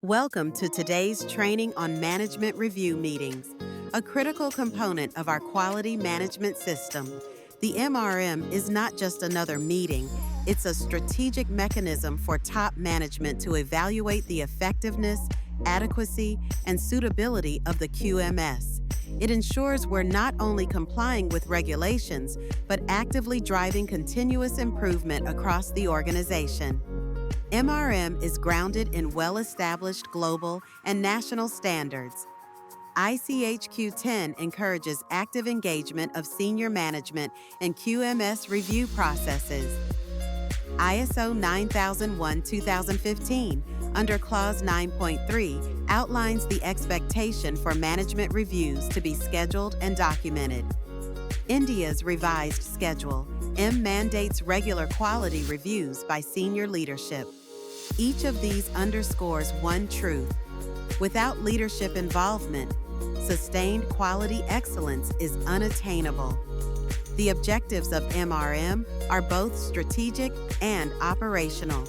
Welcome to today's training on management review meetings, a critical component of our quality management system. The MRM is not just another meeting, it's a strategic mechanism for top management to evaluate the effectiveness, adequacy, and suitability of the QMS. It ensures we're not only complying with regulations, but actively driving continuous improvement across the organization. MRM is grounded in well-established global and national standards. ICHQ 10 encourages active engagement of senior management in QMS review processes. ISO 9001-2015, under Clause 9.3, outlines the expectation for management reviews to be scheduled and documented. India's revised Schedule M mandates regular quality reviews by senior leadership. Each of these underscores one truth: without leadership involvement, sustained quality excellence is unattainable. The objectives of MRM are both strategic and operational.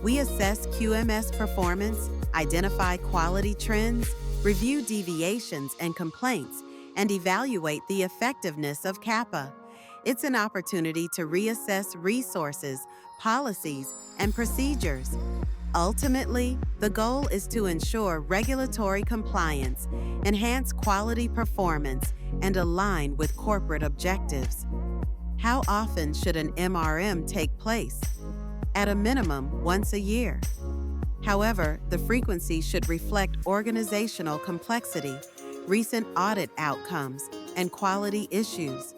We assess QMS performance, identify quality trends, review deviations and complaints, and evaluate the effectiveness of CAPA. It's an opportunity to reassess resources, policies, and procedures. Ultimately, the goal is to ensure regulatory compliance, enhance quality performance, and align with corporate objectives. How often should an MRM take place? At a minimum, once a year. However, the frequency should reflect organizational complexity, recent audit outcomes, and quality issues.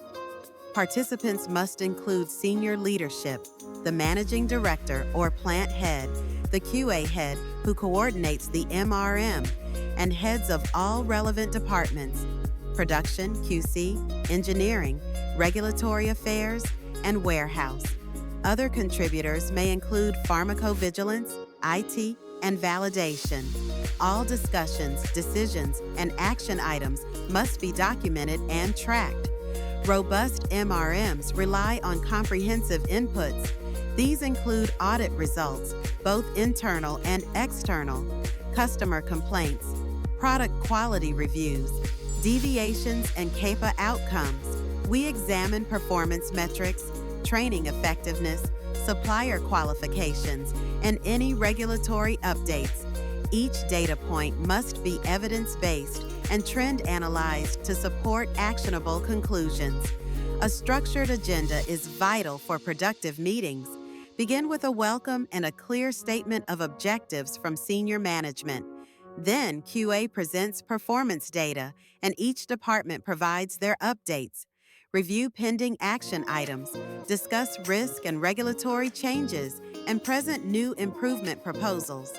Participants must include senior leadership, the managing director or plant head, the QA head who coordinates the MRM, and heads of all relevant departments: production, QC, engineering, regulatory affairs, and warehouse. Other contributors may include pharmacovigilance, IT, and validation. All discussions, decisions, and action items must be documented and tracked. Robust MRMs rely on comprehensive inputs. These include audit results, both internal and external, customer complaints, product quality reviews, deviations and CAPA outcomes. We examine performance metrics, training effectiveness, supplier qualifications, and any regulatory updates. Each data point must be evidence-based and trend analyzed to support actionable conclusions. A structured agenda is vital for productive meetings. Begin with a welcome and a clear statement of objectives from senior management. Then QA presents performance data, and each department provides their updates. Review pending action items, discuss risk and regulatory changes, and present new improvement proposals.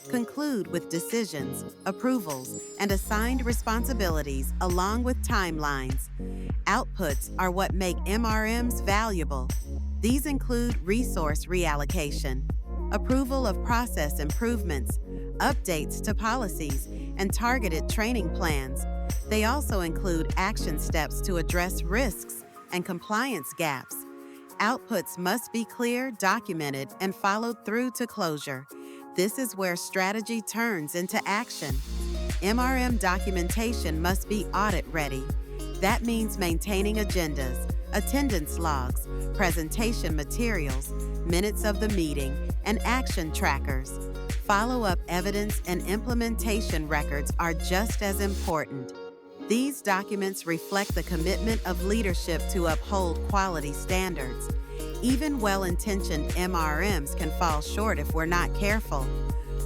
Conclude with decisions, approvals, and assigned responsibilities along with timelines. Outputs are what make MRMs valuable. These include resource reallocation, approval of process improvements, updates to policies, and targeted training plans. They also include action steps to address risks and compliance gaps. Outputs must be clear, documented, and followed through to closure. This is where strategy turns into action. MRM documentation must be audit-ready. That means maintaining agendas, attendance logs, presentation materials, minutes of the meeting, and action trackers. Follow-up evidence and implementation records are just as important. These documents reflect the commitment of leadership to uphold quality standards. Even well-intentioned MRMs can fall short if we're not careful.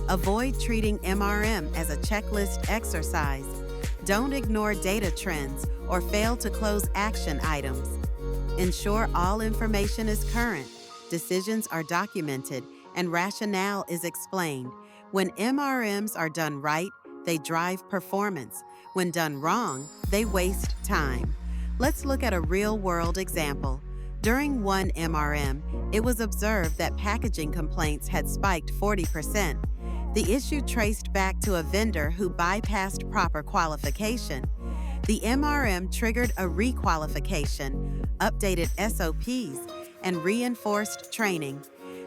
Avoid treating MRM as a checklist exercise. Don't ignore data trends or fail to close action items. Ensure all information is current, decisions are documented, and rationale is explained. When MRMs are done right, they drive performance. When done wrong, they waste time. Let's look at a real-world example. During one MRM, it was observed that packaging complaints had spiked 40%. The issue traced back to a vendor who bypassed proper qualification. The MRM triggered a requalification, updated SOPs, and reinforced training.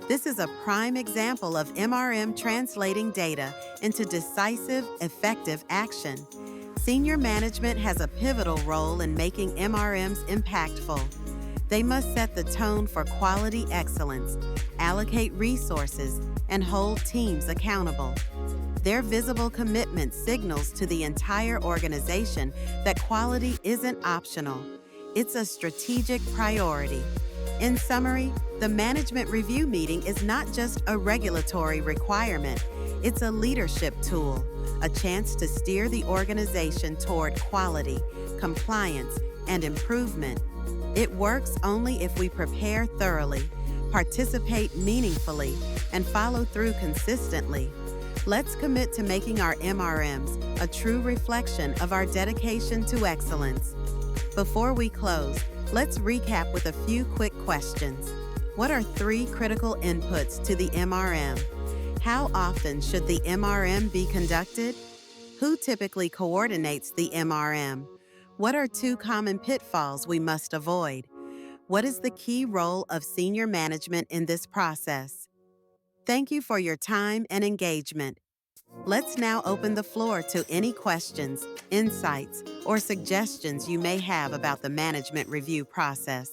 This is a prime example of MRM translating data into decisive, effective action. Senior management has a pivotal role in making MRMs impactful. They must set the tone for quality excellence, allocate resources, and hold teams accountable. Their visible commitment signals to the entire organization that quality isn't optional. It's a strategic priority. In summary, the management review meeting is not just a regulatory requirement, it's a leadership tool, a chance to steer the organization toward quality, compliance, and improvement. It works only if we prepare thoroughly, participate meaningfully, and follow through consistently. Let's commit to making our MRMs a true reflection of our dedication to excellence. Before we close, let's recap with a few quick questions. What are 3 critical inputs to the MRM? How often should the MRM be conducted? Who typically coordinates the MRM? What are 2 common pitfalls we must avoid? What is the key role of senior management in this process? Thank you for your time and engagement. Let's now open the floor to any questions, insights, or suggestions you may have about the management review process.